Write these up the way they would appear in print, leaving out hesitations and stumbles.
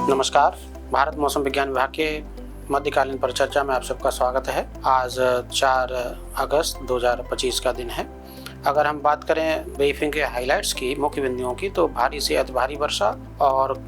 नमस्कार। भारत मौसम विज्ञान विभाग के मध्यकालीन परिचर्चा में आप सबका स्वागत है। आज 4 अगस्त 2025 का दिन है। अगर हम बात करें ब्रीफिंग के हाइलाइट्स की, मुख्य बिंदुओं की, तो भारी से अति भारी वर्षा और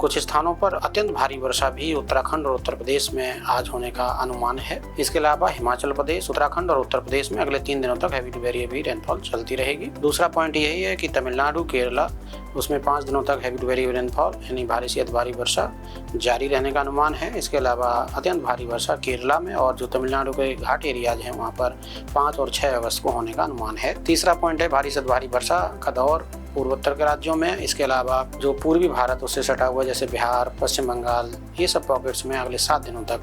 कुछ स्थानों पर अत्यंत भारी वर्षा भी उत्तराखंड और उत्तर प्रदेश में आज होने का अनुमान है। इसके अलावा हिमाचल प्रदेश, उत्तराखंड और उत्तर प्रदेश में अगले 3 दिनों तक heavy to very heavy rainfall चलती रहेगी। दूसरा पॉइंट यही है कि तमिलनाडु, केरला, उसमें 5 दिनों तक heavy to very heavy rainfall यानी भारी से अति भारी वर्षा जारी रहने का अनुमान है। इसके अलावा अत्यंत भारी वर्षा केरला में और जो तमिलनाडु के घाट एरियाज हैं वहाँ पर 5 और 6 अगस्त को होने का अनुमान है। तीसरा पॉइंट है भारी से अति भारी वर्षा का दौर पूर्वोत्तर के राज्यों में। इसके अलावा जो पूर्वी भारत उससे सटा हुआ जैसे बिहार, पश्चिम बंगाल, ये सब पॉकेट्स में अगले 7 दिनों तक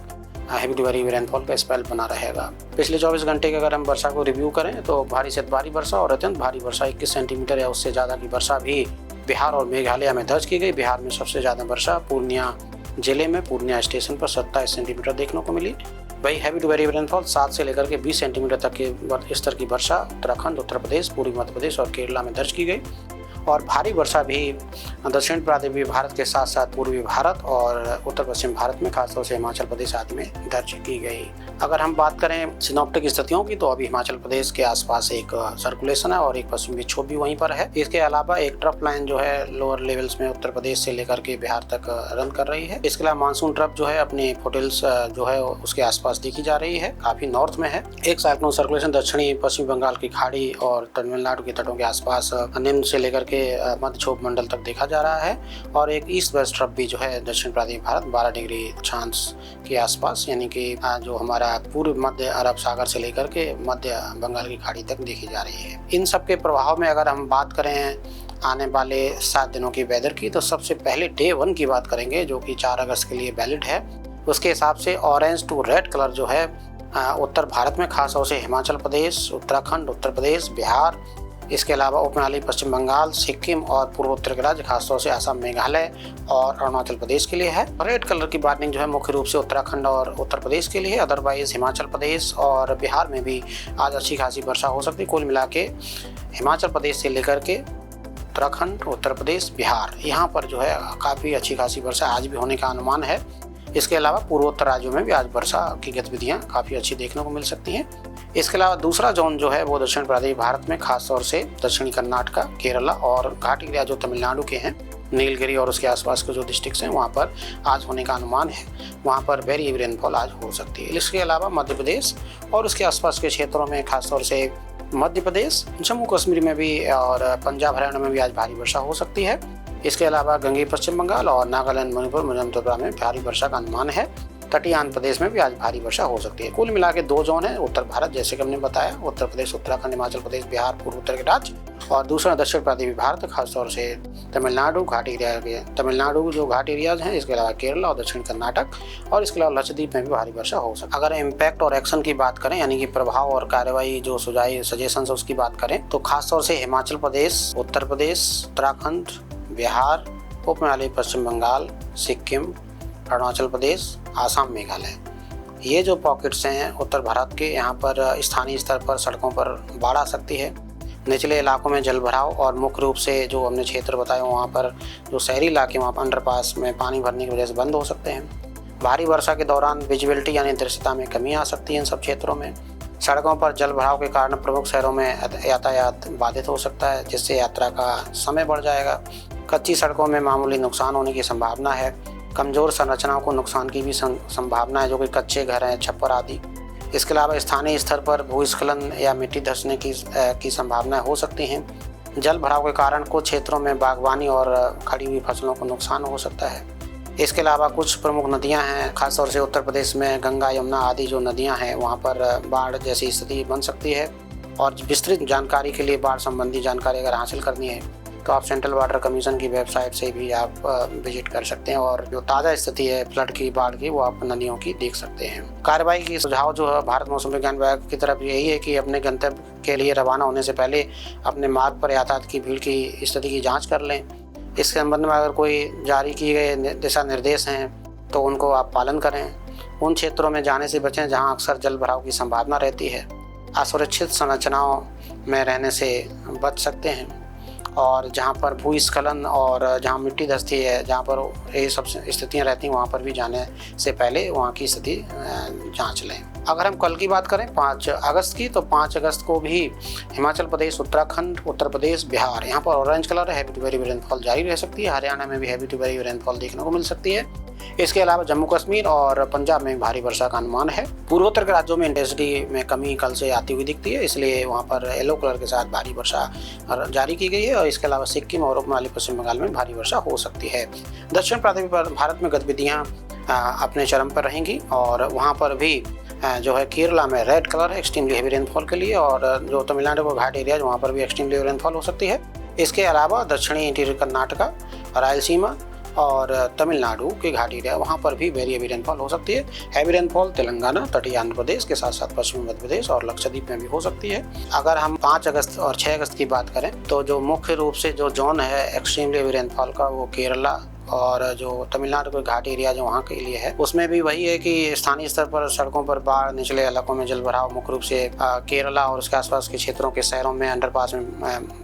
हैवी टू वेरी रेनफॉल का स्पेल बना रहेगा। पिछले 24 घंटे के अगर हम वर्षा को रिव्यू करें तो भारी से भारी वर्षा और अत्यंत भारी वर्षा 21 सेंटीमीटर या उससे ज़्यादा की वर्षा भी बिहार और मेघालय में दर्ज की गई। बिहार में सबसे ज़्यादा वर्षा पूर्णिया जिले में पूर्णिया स्टेशन पर 27 सेंटीमीटर देखने को मिली। वही हैवी टू वेरी रेनफॉल 7 से लेकर के 20 सेंटीमीटर तक के स्तर की वर्षा उत्तराखंड, उत्तर प्रदेश, पूर्वी मध्य प्रदेश और केरला में दर्ज की गई। और भारी वर्षा भी दक्षिण प्रांतीय भारत के साथ साथ पूर्वी भारत और उत्तर पश्चिम भारत में, खासतौर से हिमाचल प्रदेश आदि में दर्ज की गई। अगर हम बात करें सिनॉप्टिक स्थितियों की तो अभी हिमाचल प्रदेश के आसपास एक सर्कुलेशन है और एक पश्चिमी विक्षोभ भी वहीं पर है। इसके अलावा एक ट्रफ लाइन जो है लोअर लेवल्स में उत्तर प्रदेश से लेकर के बिहार तक रन कर रही है। इसके अलावा मानसून ट्रफ जो है अपने फोटिल्स जो है उसके आसपास दिखी जा रही है, काफी नॉर्थ में है। एक साइक्लोन सर्कुलेशन दक्षिणी पश्चिम बंगाल की खाड़ी और तमिलनाडु के तटों के आसपास निम्न से लेकर के मध्य क्षोभ मंडल तक देखा जा रहा है। और एक ईस्ट वेस्ट ट्रफ भी जो है दक्षिण प्रांतीय भारत 12 डिग्री अक्षांश के आसपास यानी कि जो हमारा पूर्व मध्य अरब सागर से लेकर के मध्य बंगाल की खाड़ी तक देखी जा रही है। इन सब के प्रभाव में अगर हम बात करें आने वाले 7 दिनों की वेदर की तो सबसे पहले डे 1 की बात करेंगे जो कि 4 अगस्त के लिए वैलिड है। उसके हिसाब से ऑरेंज टू रेड कलर जो है उत्तर भारत में खास तौर से हिमाचल प्रदेश, उत्तराखंड, उत्तर प्रदेश, बिहार, इसके अलावा उपमहाद्वीप पश्चिम बंगाल, सिक्किम और पूर्वोत्तर के राज्य खासतौर से असम, मेघालय और अरुणाचल प्रदेश के लिए है। रेड कलर की वार्निंग जो है मुख्य रूप से उत्तराखंड और उत्तर प्रदेश के लिए। अदरवाइज हिमाचल प्रदेश और बिहार में भी आज अच्छी खासी वर्षा हो सकती है। कुल मिला के हिमाचल प्रदेश से लेकर के उत्तराखंड, उत्तर प्रदेश, बिहार, यहाँ पर जो है काफ़ी अच्छी खासी वर्षा आज भी होने का अनुमान है। इसके अलावा पूर्वोत्तर राज्यों में भी आज वर्षा की गतिविधियाँ काफ़ी अच्छी देखने को मिल सकती हैं। इसके अलावा दूसरा जोन जो है वो दक्षिण प्रांतीय भारत में खासतौर से दक्षिणी कर्नाटका, केरला और घाटी एरिया जो तमिलनाडु के हैं, नीलगिरी और उसके आसपास के जो डिस्ट्रिक्ट्स हैं वहाँ पर आज होने का अनुमान है। वहाँ पर वेरी हेवी रेनफॉल आज हो सकती है। इसके अलावा मध्य प्रदेश और उसके आसपास के क्षेत्रों में खासतौर से मध्य प्रदेश, जम्मू कश्मीर में भी और पंजाब, हरियाणा में भी आज भारी वर्षा हो सकती है। इसके अलावा गंगे पश्चिम बंगाल और नागालैंड, मणिपुर, मिजोरम, त्रिपुरा में भारी वर्षा का अनुमान है। तटीय आंध्र प्रदेश में भी आज भारी वर्षा हो सकती है। कुल मिला के 2 जोन है उत्तर भारत, जैसे कि हमने बताया, उत्तर प्रदेश, उत्तराखंड, हिमाचल प्रदेश, बिहार, पूर्वोत्तर के राज्य, और दूसरा दक्षिण प्रांतीय भारत खासतौर से तमिलनाडु, घाटी एरिया के तमिलनाडु जो घाट एरियाज हैं, इसके अलावा केरला और दक्षिण कर्नाटक और इसके अलावा लक्षद्वीप में भी भारी वर्षा हो सकती है। अगर इम्पैक्ट और एक्शन की बात करें यानी कि प्रभाव और कार्रवाई जो सुझाव सजेशन उसकी बात करें तो खासतौर से हिमाचल प्रदेश, उत्तर प्रदेश, उत्तराखंड, बिहार, उपमहाद्वीप पश्चिम बंगाल, सिक्किम, अरुणाचल प्रदेश, आसाम, मेघालय, ये जो पॉकेट्स हैं उत्तर भारत के, यहाँ पर स्थानीय स्तर पर सड़कों पर बाढ़ आ सकती है। निचले इलाकों में जलभराव और मुख्य रूप से जो हमने क्षेत्र बताया वहाँ पर जो शहरी इलाके वहाँ पर अंडरपास में पानी भरने की वजह से बंद हो सकते हैं। भारी वर्षा के दौरान विजिबिलिटी यानी दृश्यता में कमी आ सकती है इन सब क्षेत्रों में। सड़कों पर जलभराव के कारण प्रमुख शहरों में यातायात बाधित हो सकता है जिससे यात्रा का समय बढ़ जाएगा। कच्ची सड़कों में मामूली नुकसान होने की संभावना है। कमज़ोर संरचनाओं को नुकसान की भी संभावना है जो कि कच्चे घर हैं, छप्पर आदि। इसके अलावा स्थानीय स्तर पर भूस्खलन या मिट्टी धंसने की संभावनाएं हो सकती हैं। जल भराव के कारण कुछ क्षेत्रों में बागवानी और खड़ी हुई फसलों को नुकसान हो सकता है। इसके अलावा कुछ प्रमुख नदियां हैं, खासतौर से उत्तर प्रदेश में गंगा, यमुना आदि जो नदियां हैं वहां पर बाढ़ जैसी स्थिति बन सकती है। और विस्तृत जानकारी के लिए बाढ़ संबंधी जानकारी अगर हासिल करनी है तो आप सेंट्रल वाटर कमीशन की वेबसाइट से भी आप विजिट कर सकते हैं और जो ताज़ा स्थिति है फ्लड की, बाढ़ की, वो आप नदियों की देख सकते हैं। कार्रवाई की सुझाव जो है भारत मौसम विज्ञान विभाग की तरफ यही है कि अपने गंतव्य के लिए रवाना होने से पहले अपने मार्ग पर यातायात की भीड़ की स्थिति की जाँच कर लें। इस संबंध में अगर कोई जारी किए गए दिशा निर्देश हैं तो उनको आप पालन करें। उन क्षेत्रों में जाने से बचें जहाँ अक्सर जल भराव की संभावना रहती है। असुरक्षित संरचनाओं में रहने से बच सकते हैं। और जहाँ पर भूस्खलन और जहाँ मिट्टी धंसती है, जहाँ पर ये सब स्थितियाँ रहती हैं, वहाँ पर भी जाने से पहले वहाँ की स्थिति जांच लें। अगर हम कल की बात करें 5 अगस्त की, तो 5 अगस्त को भी हिमाचल प्रदेश, उत्तराखंड, उत्तर प्रदेश, बिहार, यहाँ पर ऑरेंज कलर है, हैवी टू वेरी रेनफॉल जारी रह सकती है। हरियाणा में भी हैवी टू वेरी रेनफॉल देखने को मिल सकती है। इसके अलावा जम्मू कश्मीर और पंजाब में भारी वर्षा का अनुमान है। पूर्वोत्तर के राज्यों में इंटेंसिटी में कमी कल से आती हुई दिखती है, इसलिए वहाँ पर येलो कलर के साथ भारी वर्षा जारी की गई है। और इसके अलावा सिक्किम और उपमहाद्वीप पश्चिम बंगाल में भारी वर्षा हो सकती है। दक्षिण प्रांतीय भारत में गतिविधियाँ अपने चरम पर रहेंगी और वहाँ पर भी जो है केरला में रेड कलर है एक्सट्रीमली हेवी रेनफॉल के लिए, और जो तमिलनाडु को घाट एरिया वहाँ पर भी एक्सट्रीमली हेवी रेनफॉल हो सकती है। इसके अलावा दक्षिणी इंटीरियर कर्नाटका, रायलसीमा और तमिलनाडु के घाट एरिया वहाँ पर भी वेरी हेवी रेनफॉल हो सकती है। हैवी रेनफॉल तेलंगाना, तटीय आंध्र प्रदेश के साथ साथ पश्चिमी मध्य प्रदेश और लक्षद्वीप में भी हो सकती है। अगर हम 5 अगस्त और 6 अगस्त की बात करें तो जो मुख्य रूप से जो जोन है एक्सट्रीमली हेवी रेनफॉल का वो केरला और जो तमिलनाडु के घाट एरिया जो वहाँ के लिए है, उसमें भी वही है कि स्थानीय स्तर पर सड़कों पर बाढ़, निचले इलाकों में जल भराव, मुख्य रूप से केरला और उसके आसपास के क्षेत्रों के शहरों में अंडरपास में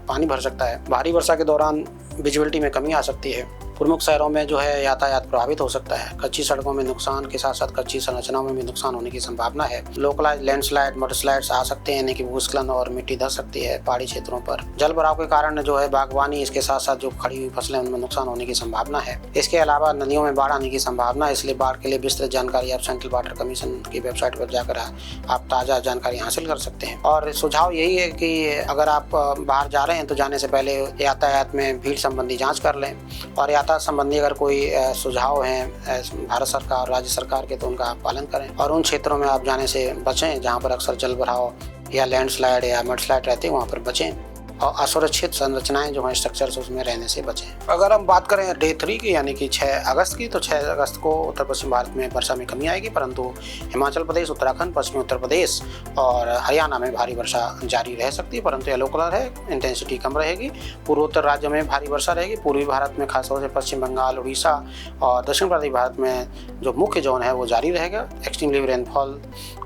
पानी भर सकता है। भारी वर्षा के दौरान विजिबिलिटी में कमी आ सकती है। प्रमुख शहरों में जो है यातायात प्रभावित हो सकता है। कच्ची सड़कों में नुकसान के साथ साथ कच्ची संरचनाओं में भी नुकसान होने की संभावना है। लोकलाइज लैंडस्लाइड, मडस्लाइड्स आ सकते हैं, यानी कि भूस्खलन और मिट्टी धंस सकती है पहाड़ी क्षेत्रों पर। जल भराव के कारण जो है बागवानी, इसके साथ साथ जो खड़ी हुई फसलें, उनमें नुकसान होने की संभावना है। इसके अलावा नदियों में बाढ़ आने की संभावना है, इसलिए बाढ़ के लिए विस्तृत जानकारी आप सेंट्रल वाटर कमीशन की वेबसाइट पर जाकर आप ताज़ा जानकारी हासिल कर सकते हैं। और सुझाव यही है कि अगर आप बाहर जा रहे हैं तो जाने से पहले यातायात में भीड़ संबंधी जाँच कर लें, और यातायात संबंधी अगर कोई सुझाव हैं भारत सरकार और राज्य सरकार के तो उनका आप पालन करें, और उन क्षेत्रों में आप जाने से बचें जहां पर अक्सर जल भराव या लैंडस्लाइड या मडस्लाइड रहते हैं, वहां पर बचें, और असुरक्षित संरचनाएं जो हैं स्ट्रक्चर्स उसमें रहने से बचें। अगर हम बात करें डे 3 की यानी कि 6 अगस्त की, तो 6 अगस्त को उत्तर पश्चिम भारत में वर्षा में कमी आएगी, परंतु हिमाचल प्रदेश, उत्तराखंड, पश्चिमी उत्तर प्रदेश और हरियाणा में भारी वर्षा जारी रह सकती है, परंतु येलो कलर है, इंटेंसिटी कम रहेगी। पूर्वोत्तर राज्यों में भारी वर्षा रहेगी। पूर्वी भारत में खासतौर से पश्चिम बंगाल, उड़ीसा और दक्षिण प्रांतीय भारत में जो मुख्य जोन है वो जारी रहेगा। एक्सट्रीमली रेनफॉल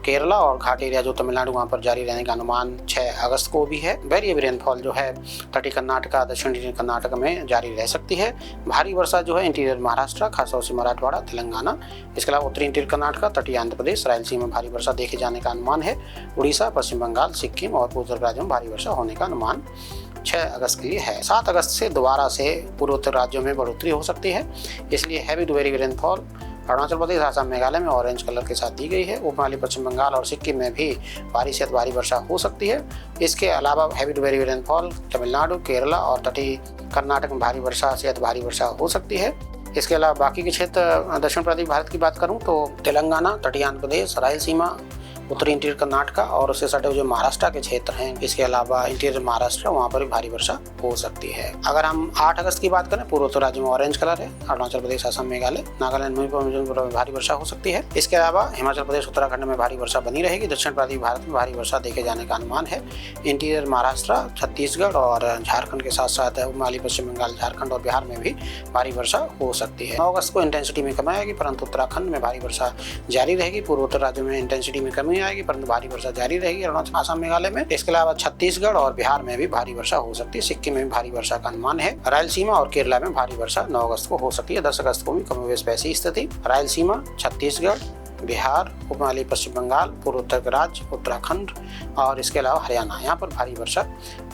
केरला और घाट एरिया जो तमिलनाडु, वहाँ पर जारी रहने का अनुमान 6 अगस्त को भी है। वेरी हेवी रेनफॉल जो है तटीय कर्नाटका, दक्षिण कर्नाटक में जारी रह सकती है। भारी वर्षा जो है इंटीरियर महाराष्ट्र, खासतौर से मराठवाड़ा, तेलंगाना, इसके अलावा उत्तरी इंटीरियर कर्नाटका, तटीय आंध्र प्रदेश, रायलसीमा में भारी वर्षा देखे जाने का अनुमान है। उड़ीसा, पश्चिम बंगाल, सिक्किम और पूर्वोत्तर राज्यों में भारी वर्षा होने का अनुमान 6 अगस्त के लिए है। 7 अगस्त से दोबारा से पूर्वोत्तर राज्यों में बढ़ोतरी हो सकती है, इसलिए heavy to very rainfall Arunachal Pradesh, Assam, Meghalaya में ऑरेंज कलर के साथ दी गई है। उपमहाद्वीप पश्चिम बंगाल और सिक्किम में भी भारी से भारी वर्षा हो सकती है। इसके अलावा heavy to very rainfall Tamil Nadu, Kerala और तटीय कर्नाटक में भारी वर्षा से अति भारी वर्षा हो सकती है। इसके अलावा बाकी के क्षेत्र दक्षिण प्रांतीय भारत की बात करूं तो तेलंगाना, तटीय आंध्र प्रदेश, रायलसीमा, उत्तरी इंटीरियर कर्नाटका और उससे सटे जो महाराष्ट्र के क्षेत्र हैं, इसके अलावा इंटीरियर महाराष्ट्र, वहाँ पर भी भारी वर्षा हो सकती है। अगर हम 8 अगस्त की बात करें, पूर्वोत्तर राज्यों में ऑरेंज कलर है। अरुणाचल प्रदेश, असम, मेघालय, नागालैंड, मणिपुर में भारी वर्षा हो सकती है। इसके अलावा हिमाचल प्रदेश, उत्तराखंड में भारी वर्षा बनी रहेगी। दक्षिण प्रांतीय भारत में भारी वर्षा देखे जाने का अनुमान है। इंटीरियर महाराष्ट्र, छत्तीसगढ़ और झारखंड के साथ साथ उपमहाद्वीप पश्चिम बंगाल, झारखंड और बिहार में भी भारी वर्षा हो सकती है। 9 अगस्त को इंटेंसिटी में कमी आएगी, परंतु उत्तराखंड में भारी वर्षा जारी रहेगी। पूर्वोत्तर राज्यों में इंटेंसिटी में कमी आएगी, परंतु भारी वर्षा जारी रहेगी अरुणाचल, असम, मेघालय में। इसके अलावा छत्तीसगढ़ और बिहार में भी भारी वर्षा हो सकती है। सिक्किम में भी भारी वर्षा का अनुमान है। रायलसीमा और केरला में भारी वर्षा 9 अगस्त को हो सकती है। 10 अगस्त को भी कमोबेश वैसी स्थिति। रायलसीमा, छत्तीसगढ़, बिहार, उपमहाद्वीप पश्चिम बंगाल, पूर्वोत्तर राज्य, उत्तराखंड और इसके अलावा हरियाणा, यहाँ पर भारी वर्षा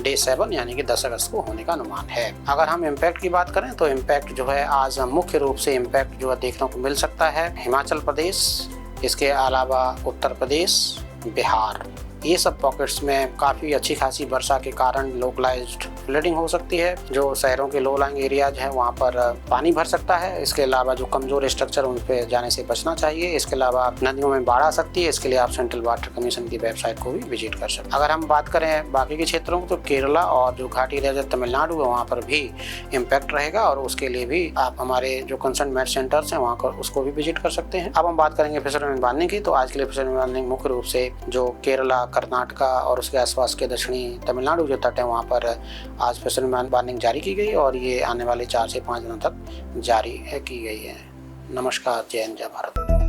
डे 7 यानी कि 10 अगस्त को होने का अनुमान है। अगर हम इम्पैक्ट की बात करें तो इम्पैक्ट जो है आज मुख्य रूप से इम्पैक्ट जो है देखने को मिल सकता है हिमाचल प्रदेश, इसके अलावा उत्तर प्रदेश, बिहार, ये सब पॉकेट्स में काफ़ी अच्छी खासी वर्षा के कारण लोकलाइज्ड फ्लडिंग हो सकती है। जो शहरों के लो लाइंग एरियाज हैं वहाँ पर पानी भर सकता है। इसके अलावा जो कमज़ोर स्ट्रक्चर उन पर जाने से बचना चाहिए। इसके अलावा नदियों में बाढ़ आ सकती है, इसके लिए आप सेंट्रल वाटर कमीशन की वेबसाइट को भी विजिट कर सकते हैं। अगर हम बात करें बाकी के क्षेत्रों को तो केरला और जो घाटी एरिया तमिलनाडु है वहाँ पर भी इम्पैक्ट रहेगा, और उसके लिए भी आप हमारे जो कंसर्न मैट सेंटर्स हैं वहाँ पर उसको भी विजिट कर सकते हैं। अब हम बात करेंगे फिशरमैन वार्निंग की, तो आज के लिए फिशरमैन वार्निंग मुख्य रूप से जो केरला, कर्नाटका और उसके आसपास के दक्षिणी तमिलनाडु जो तट है वहाँ पर आज फिशरमैन वार्निंग जारी की गई, और ये आने वाले 4 से 5 दिनों तक जारी की गई है। नमस्कार, जय हिंद, जय भारत।